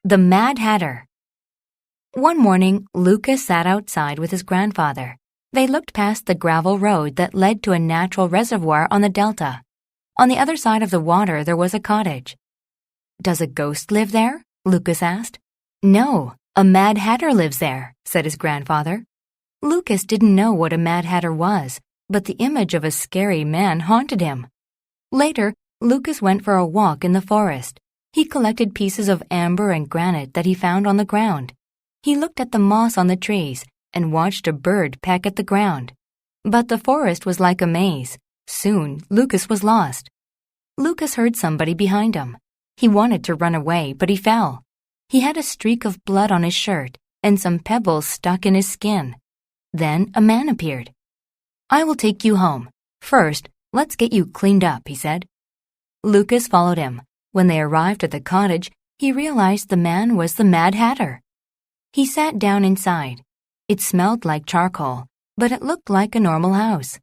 The Mad Hatter. One morning, Lucas sat outside with his grandfather. They looked past the gravel road that led to a natural reservoir on the delta. On the other side of the water, there was a cottage. "Does a ghost live there?" Lucas asked. "No, a Mad Hatter lives there," said his grandfather. Lucas didn't know what a Mad Hatter was, but the image of a scary man haunted him. Later, Lucas went for a walk in the forest. He collected pieces of amber and granite that he found on the ground. He looked at the moss on the trees and watched a bird peck at the ground. But the forest was like a maze. Soon, Lucas was lost. Lucas heard somebody behind him. He wanted to run away, but he fell. He had a streak of blood on his shirt and some pebbles stuck in his skin. Then a man appeared. "I will take you home. First, let's get you cleaned up," he said. Lucas followed him. When they arrived at the cottage, he realized the man was the Mad Hatter. He sat down inside. It smelled like charcoal, but it looked like a normal house.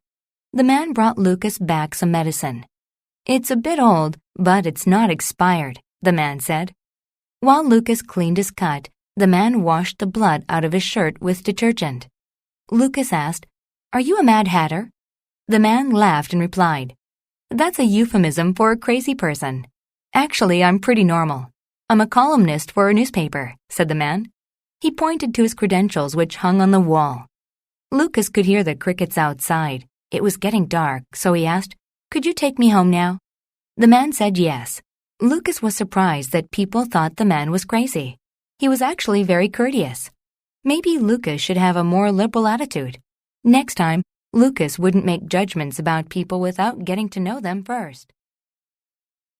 The man brought Lucas back some medicine. "It's a bit old, but it's not expired," the man said. While Lucas cleaned his cut, the man washed the blood out of his shirt with detergent. Lucas asked, "Are you a Mad Hatter?" The man laughed and replied, "That's a euphemism for a crazy person. Actually, I'm pretty normal. I'm a columnist for a newspaper," said the man. He pointed to his credentials, which hung on the wall. Lucas could hear the crickets outside. It was getting dark, so he asked, "Could you take me home now?" The man said yes. Lucas was surprised that people thought the man was crazy. He was actually very courteous. Maybe Lucas should have a more liberal attitude. Next time, Lucas wouldn't make judgments about people without getting to know them first.